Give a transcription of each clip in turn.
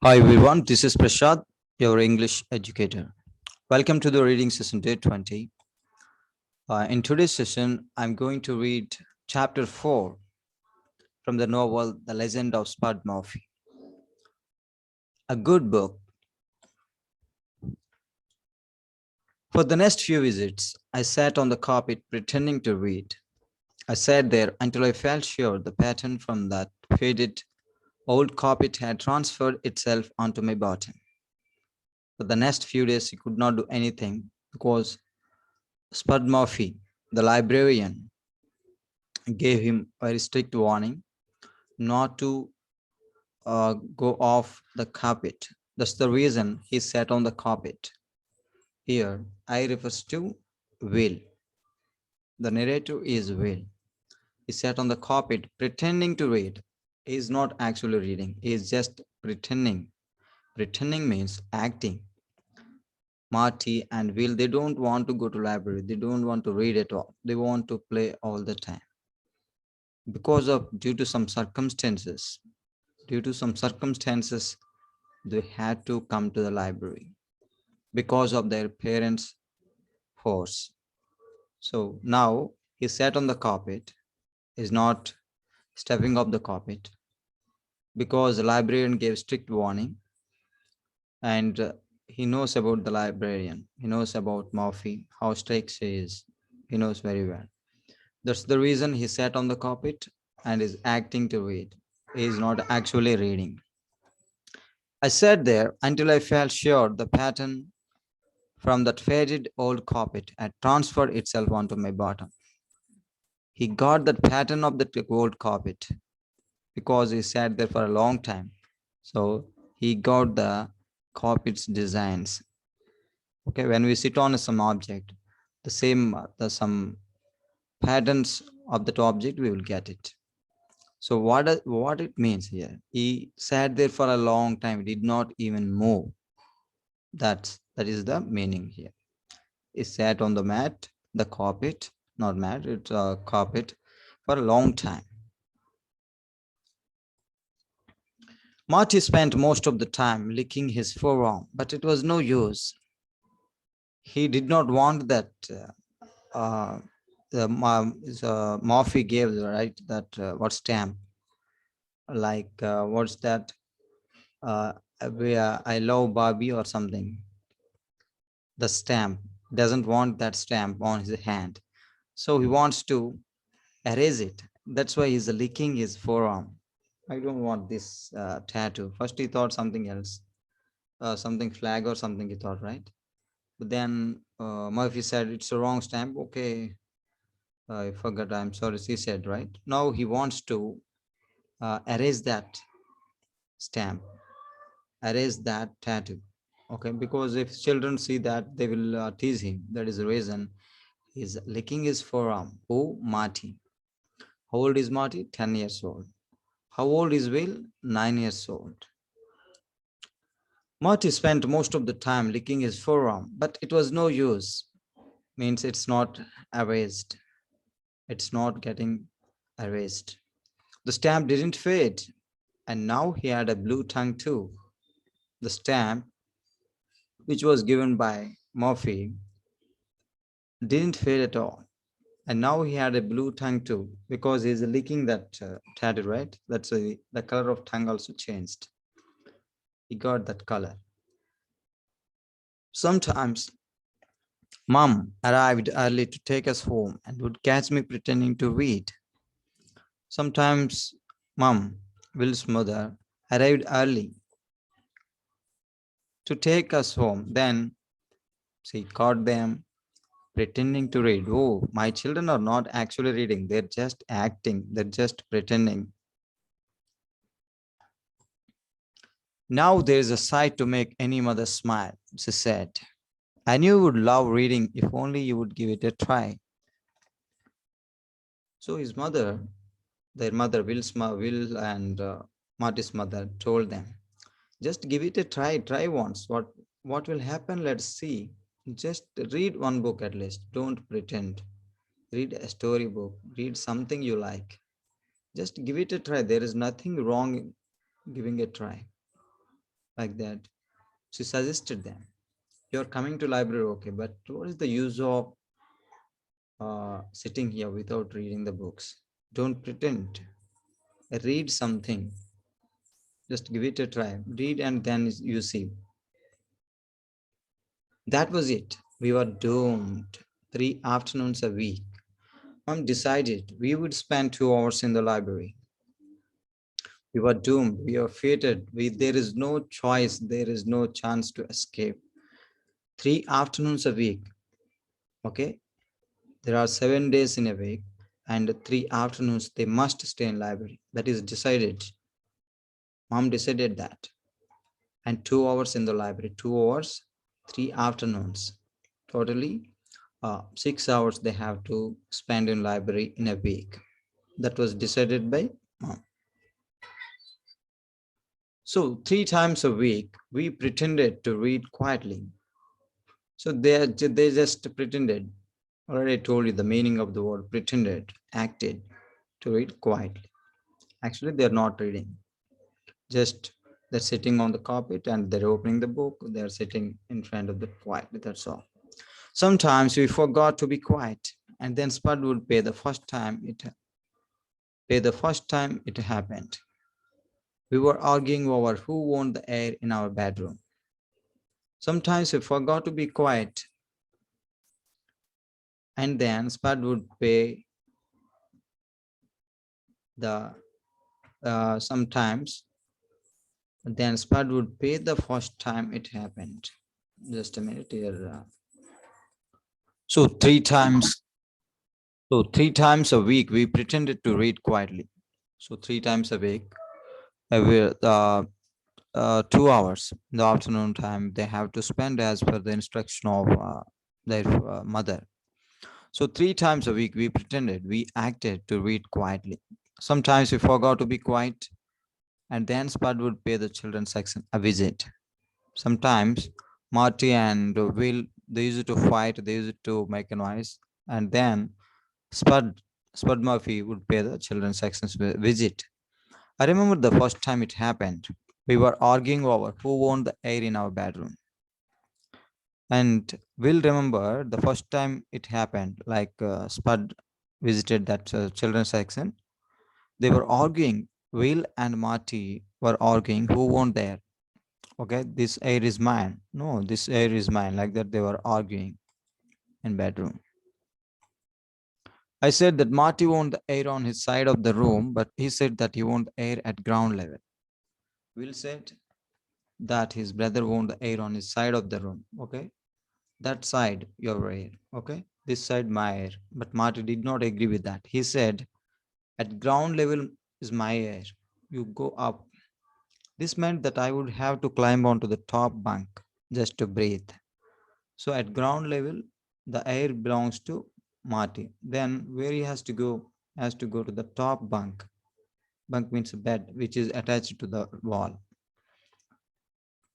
Hi everyone, this is Prasad, your English educator. Welcome to the reading session day 20. In today's session, I'm going to read chapter 4 from the novel The Legend of Spud. A good book. For the next few visits, I sat on the carpet pretending to read. I sat there until I felt sure the pattern from that faded old carpet had transferred itself onto my bottom. For the next few days, I could not do anything because Spud, the librarian, gave him a very strict warning not to go off the carpet. That's the reason he sat on the carpet. Here, I refers to Will. The narrator is Will. He sat on the carpet pretending to read. He is not actually reading, he is just pretending. Pretending means acting. Marty and Will, they don't want to go to library. They don't want to read at all. They want to play all the time. Due to some circumstances, they had to come to the library because of their parents' force. So now he sat on the carpet, is not stepping off the carpet because the librarian gave strict warning, and he knows about the librarian. He knows about Murphy, how strict she is. He knows very well. That's the reason he sat on the carpet and is acting to read. He is not actually reading. I sat there until I felt sure the pattern from that faded old carpet had transferred itself onto my bottom. He got that pattern of the old carpet because he sat there for a long time. So he got the carpet's designs. Okay, when we sit on some object, the some patterns of that object, we will get it. So what it means here? He sat there for a long time, did not even move. That is the meaning here. He sat on the mat, the carpet, not mat, it's a carpet for a long time. Marty spent most of the time licking his forearm, but it was no use. He did not want that Murphy gave, right? That what stamp? Like what's that? I love Barbie or something. The stamp doesn't want that stamp on his hand, so he wants to erase it. That's why he's licking his forearm. I don't want this tattoo. First, he thought something else, something flag or something. He thought, right? But then Murphy said it's a wrong stamp. Okay, I forgot. I'm sorry. He said, right? Now he wants to erase that stamp, erase that tattoo. Okay, because if children see that, they will tease him. That is the reason he's licking his forearm. Oh, Marty. How old is Marty? 10 years old. How old is Will? 9 years old. Marty spent most of the time licking his forearm, but it was no use. Means it's not erased. It's not getting erased. The stamp didn't fade, and now he had a blue tongue too. The stamp, which was given by Murphy, didn't fade at all. And now he had a blue tongue too, because he's licking that tattoo, right? That's the color of tongue also changed. He got that color. Sometimes Mom arrived early to take us home and would catch me pretending to read. Sometimes Mom, Will's mother, arrived early to take us home. Then she caught them pretending to read. Oh, my children are not actually reading, they're just acting, they're just pretending. Now there's a sight to make any mother smile, she said. I knew you would love reading if only you would give it a try. So his mother, their mother, Will and Marty's mother, told them, just give it a try once. What will happen? Let's see. Just read one book at least. Don't pretend. Read a storybook. Read something you like. Just give it a try. There is nothing wrong in giving a try. like that. She suggested them. You're coming to library, okay, but what is the use of sitting here without reading the books? Don't pretend. Read something. Just give it a try. Read and then you see. That was it. We were doomed. 3 afternoons a week. Mom decided we would spend 2 hours in the library. We were doomed. We were fated. There is no choice. There is no chance to escape. 3 afternoons a week. Okay. There are 7 days in a week, and 3 afternoons they must stay in library. That is decided. Mom decided that. And 2 hours in the library. 2 hours, 3 afternoons. Totally 6 hours they have to spend in library in a week. That was decided by mom. So 3 times a week, we pretended to read quietly. So they just pretended. Already told you the meaning of the word pretended, acted to read quietly. Actually, they're not reading. Just they're sitting on the carpet and they're opening the book. They're sitting in front of the quietly. That's all. Sometimes we forgot to be quiet, and then Spud would pay the first time it happened. We were arguing over who owned the air in our bedroom. Sometimes we forgot to be quiet, and then Spud would pay the sometimes then Spud would pay the first time it happened. Just a minute here. So three times. So 3 times a week we pretended to read quietly. So 3 times a week, every 2 hours in the afternoon time they have to spend as per the instruction of their mother. So 3 times a week we pretended, we acted to read quietly. Sometimes we forgot to be quiet, and then Spud would pay the children's section a visit. Sometimes Marty and Will, they used to fight, they used to make a noise, and then Spud Spud Murphy would pay the children's section's visit. I remember the first time it happened. We were arguing over who owned the air in our bedroom. And we'll remember the first time it happened, like Spud visited that children's section. They were arguing. Will and Marty were arguing who owned there. Okay, this air is mine. No, this air is mine. Like that, they were arguing in bedroom. I said that Marty owned the air on his side of the room, but he said that he owned air at ground level. Will said that his brother owned the air on his side of the room. Okay, that side your air. Okay, this side my air. But Marty did not agree with that. He said, at ground level is my air. You go up. This meant that I would have to climb onto the top bunk just to breathe. So at ground level, the air belongs to Marty. Then where he has to go to the top bunk. Bunk means a bed, which is attached to the wall.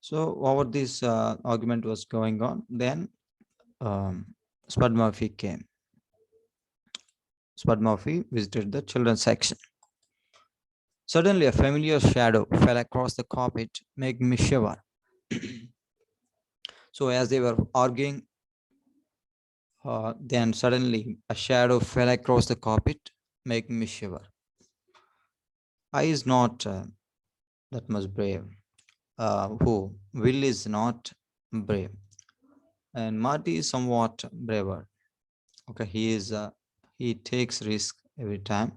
So over this argument was going on, then Spud Murphy came. Spud Murphy visited the children's section. Suddenly, a familiar shadow fell across the carpet, making me shiver. So, as they were arguing, then suddenly a shadow fell across the carpet, making me shiver. I is not that much brave. Who? Will is not brave, and Marty is somewhat braver. Okay, he takes risk every time,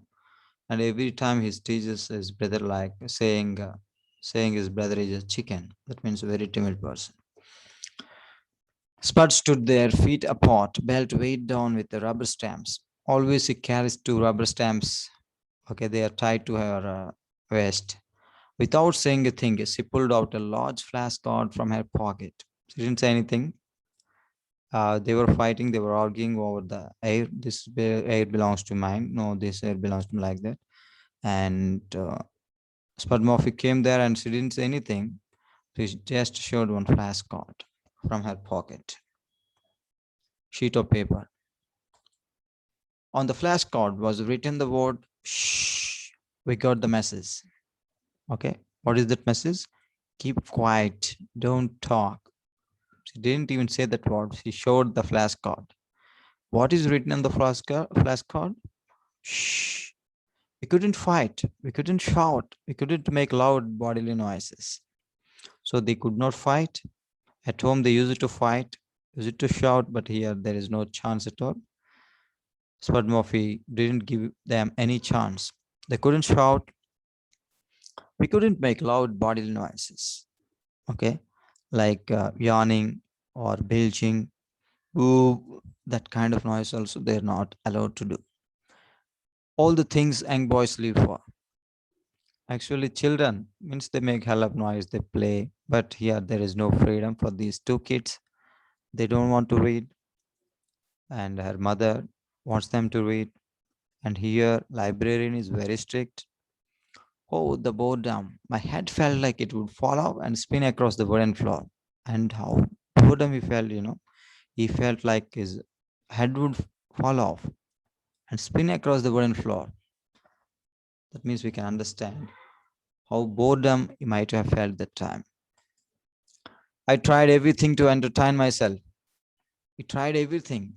and every time he teases his brother, like saying his brother is a chicken. That means a very timid person. Spud stood there, feet apart, belt weighed down with the rubber stamps. Always he carries 2 rubber stamps. Okay, they are tied to her waist. Without saying a thing, she pulled out a large flashcard from her pocket. She didn't say anything. They were fighting, they were arguing over the air. This air belongs to mine. No, this air belongs to me, like that. And Spud Murphy came there and she didn't say anything. She just showed one flashcard from her pocket. Sheet of paper. On the flashcard was written the word shh. We got the message. Okay. What is that message? Keep quiet. Don't talk. She didn't even say that word. She showed the flashcard. What is written on the flashcard? Shh. We couldn't fight. We couldn't shout. We couldn't make loud bodily noises. So they could not fight. At home, they used to fight, used to shout, but here there is no chance at all. Spud Murphy didn't give them any chance. They couldn't shout. We couldn't make loud bodily noises. Okay, like yawning or belching. Ooh, that kind of noise also they're not allowed to do. All the things young boys live for. Actually, children means they make hell of noise, they play, but here there is no freedom for these two kids. They don't want to read, and her mother wants them to read. And here, librarian is very strict. Oh, the boredom! My head felt like it would fall off and spin across the wooden floor. And how boredom he felt, he felt like his head would fall off and spin across the wooden floor. That means we can understand how boredom he might have felt that time. I tried everything to entertain myself. He tried everything.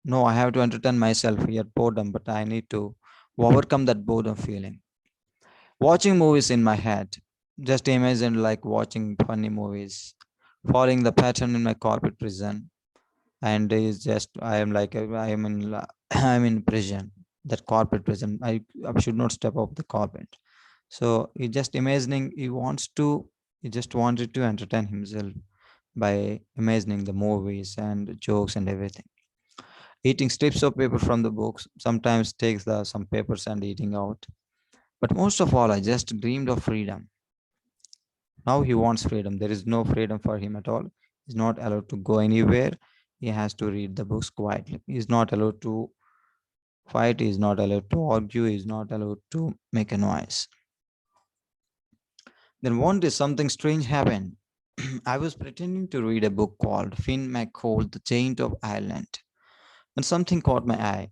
No, I have to entertain myself here, boredom, but I need to overcome that boredom feeling. Watching movies in my head. Just imagine like watching funny movies, following the pattern in my corporate prison. And is just I am like I am in I'm in prison, that corporate prison. I should not step off the carpet. So he just imagining he just wanted to entertain himself by imagining the movies and jokes and everything. Eating strips of paper from the books, sometimes takes the some papers and eating out. But most of all, I just dreamed of freedom. Now he wants freedom. There is no freedom for him at all. He's not allowed to go anywhere. He has to read the books quietly. He's not allowed to fight. He's not allowed to argue. He's not allowed to make a noise. Then one day something strange happened. I was pretending to read a book called Finn McCall, The Giant of Ireland, and something caught my eye.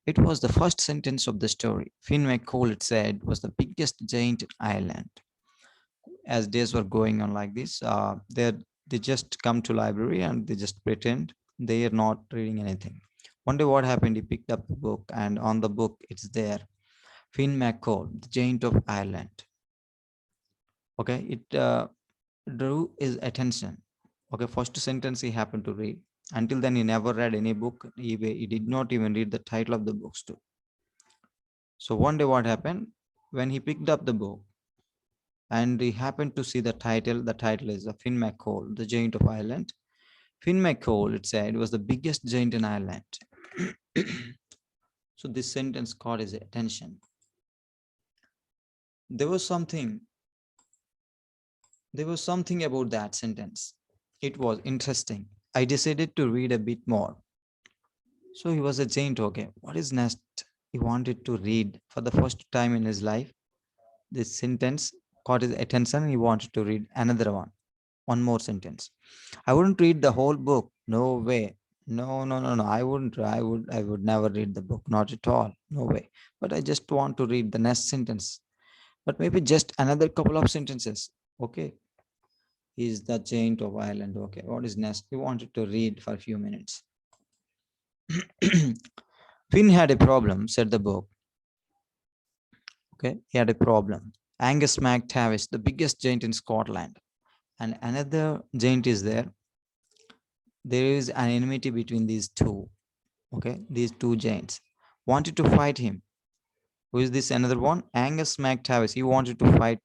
It was the first sentence of the story. Finn McCall, it said, was the biggest giant in Ireland. As days were going on like this, they just come to library and they just pretend they are not reading anything. One day what happened, he picked up the book and on the book it's there, Finn McCall, the giant of Ireland. Okay, it drew his attention. Okay, first sentence he happened to read. Until then he never read any book. He did not even read the title of the books too. So one day what happened, when he picked up the book and he happened to see the title. The title is Finn McCall, the Giant of Ireland. Finn McCall, it said, was the biggest giant in Ireland. So this sentence caught his attention. There was something. There was something about that sentence. It was interesting. I decided to read a bit more. So he was a giant. Okay, what is next? He wanted to read for the first time in his life. This sentence caught his attention. He wanted to read another one. One more sentence. I wouldn't read the whole book. No way. No, no, no, no. I wouldn't. I would never read the book. Not at all. No way. But I just want to read the next sentence. But maybe just another couple of sentences. Okay. He's the giant of Ireland. Okay. What is next? He wanted to read for a few minutes. Finn had a problem, said the book. Okay. He had a problem. Angus MacTavish, the biggest giant in Scotland. And another giant is there. There is an enmity between these two. Okay, these two giants wanted to fight him. Who is this another one? Angus MacTavish. He wanted to fight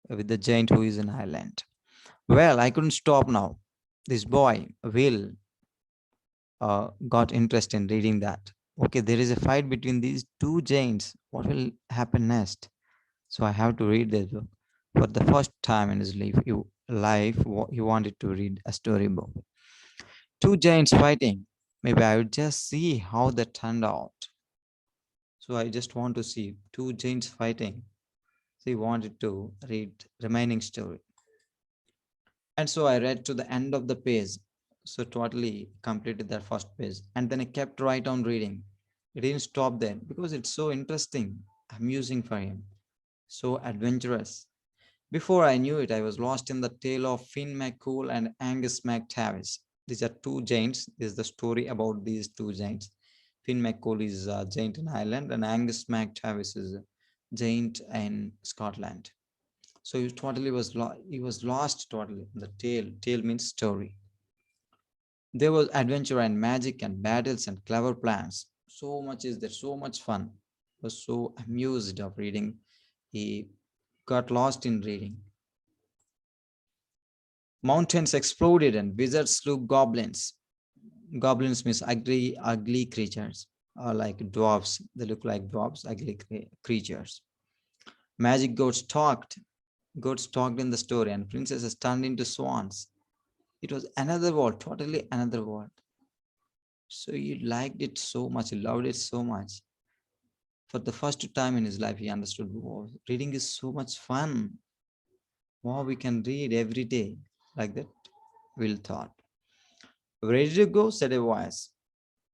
with the giant who is in Ireland. Well, I couldn't stop now. This boy, Will, got interest in reading that. Okay, there is a fight between these two giants. What will happen next? So I have to read this book. For the first time in his life, he wanted to read a storybook. Two giants fighting. Maybe I would just see how that turned out. So I just want to see two giants fighting. So he wanted to read remaining story. And so I read to the end of the page. So totally completed that first page. And then I kept right on reading. It didn't stop there because it's so interesting, amusing for him, so adventurous. Before I knew it, I was lost in the tale of Finn McCool and Angus MacTavish. These are two giants. This is the story about these two giants. Finn McCool is a giant in Ireland, and Angus MacTavish is a giant in Scotland. So he was lost totally in the tale. Tale means story. There was adventure and magic and battles and clever plans. So much is there, so much fun. Was so amused of reading. He got lost in reading. Mountains exploded and wizards slew goblins. Goblins means ugly, ugly creatures, or like dwarfs. They look like dwarfs, ugly creatures. Magic goats talked. Goats talked in the story, and princesses turned into swans. It was another world, totally another world. So he liked it so much, he loved it so much. For the first time in his life, he understood, wow, reading is so much fun. Wow, we can read every day. Like that, Will thought. Ready to go, said a voice.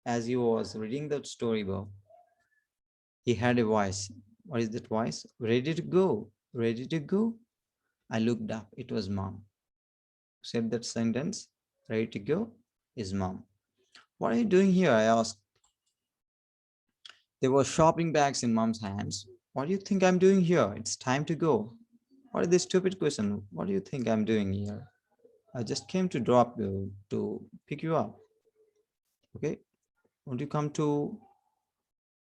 As he was reading the storybook, he had a voice. What is that voice? Ready to go, ready to go. I looked up. It was mom. Said that sentence. Ready to go is mom. What are you doing here? I asked. There were shopping bags in mom's hands. What do you think I'm doing here? It's time to go. What is this stupid question? What do you think I'm doing here? I just came to drop you, to pick you up. Okay? Won't you come to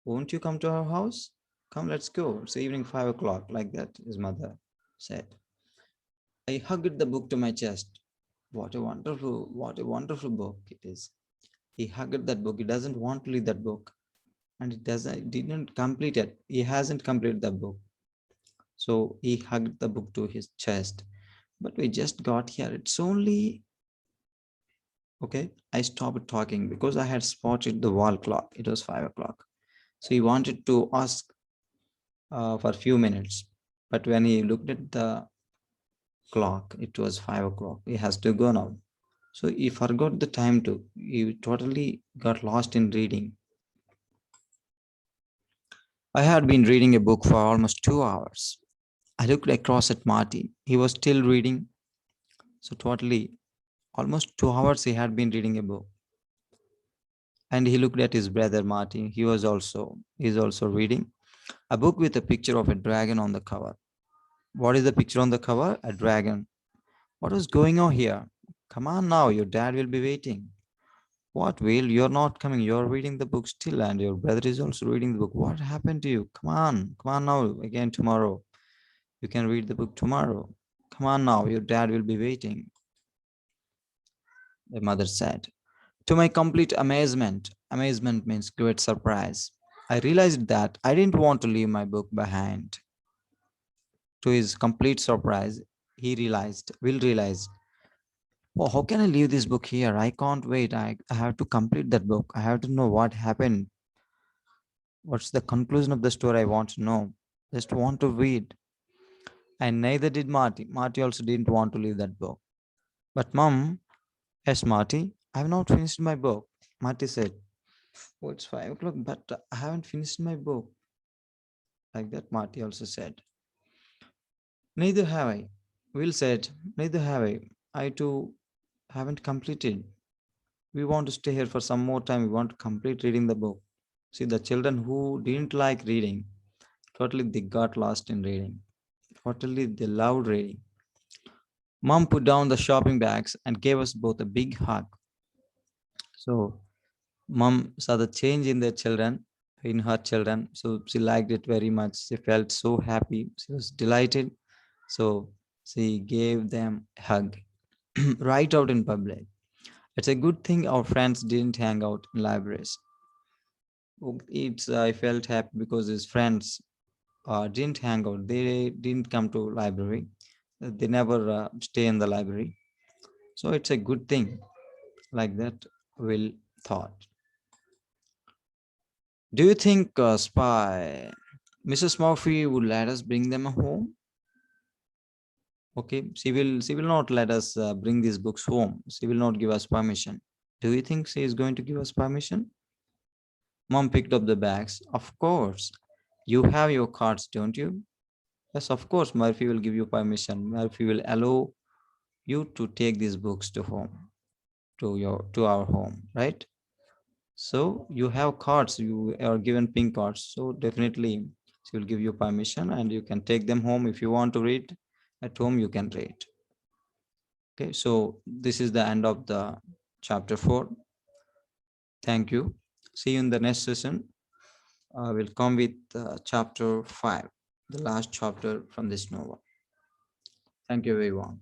won't you come to our house? Come, let's go. It's evening 5 o'clock, like that, his mother said. I hugged the book to my chest. What a wonderful book it is. He hugged that book. He doesn't want to read that book. And it didn't complete it. He hasn't completed the book. So he hugged the book to his chest. But we just got here. It's only okay. I stopped talking because I had spotted the wall clock. It was 5 o'clock. So he wanted to ask for a few minutes. But when he looked at the clock, it was 5 o'clock. He has to go now. So he forgot the time too. He totally got lost in reading. I had been reading a book for almost 2 hours. I looked across at Marty. He was still reading. So totally, almost 2 hours he had been reading a book. And he looked at his brother Marty. He's also reading a book with a picture of a dragon on the cover. What is the picture on the cover? A dragon. What was going on here? Come on now, your dad will be waiting. What, Will? You're not coming. You're reading the book still, and your brother is also reading the book. What happened to you? Come on now, again tomorrow. You can read the book tomorrow. Come on now, your dad will be waiting, the mother said. To my complete amazement means great surprise, I realized that I didn't want to leave my book behind. To his complete surprise, Will realized, oh, how can I leave this book here? I can't wait. I have to complete that book. I have to know what happened. What's the conclusion of the story? I want to know. Just want to read. And neither did Marty. Marty also didn't want to leave that book. But Mom, yes, Marty, I have not finished my book. Marty said, oh, it's 5 o'clock, but I haven't finished my book. Like that, Marty also said. Neither have I. Will said, neither have I. I too haven't completed. We want to stay here for some more time. We want to complete reading the book. See, the children who didn't like reading, totally they got lost in reading. Totally they loved reading. Mom put down the shopping bags and gave us both a big hug. So mom saw the change in in her children. So she liked it very much. She felt so happy. She was delighted. So she gave them a hug right out in public. It's a good thing our friends didn't hang out in libraries. It's I felt happy because his friends didn't hang out. They didn't come to library. They never stay in the library. So it's a good thing. Like that, Will thought. Do you think Spy Mrs. Murphy would let us bring them home? Okay, she will not let us bring these books home. She will not give us permission. Do you think she is going to give us permission? Mom picked up the bags. Of course. You have your cards, don't you? Yes, of course, Murphy will give you permission. Murphy will allow you to take these books to home, to our home, right? So you have cards, you are given pink cards. So definitely she will give you permission and you can take them home. If you want to read at home, you can read. Okay, so this is the end of the chapter 4. Thank you. See you in the next session. We'll come with chapter 5, the last chapter from this novel. Thank you, everyone.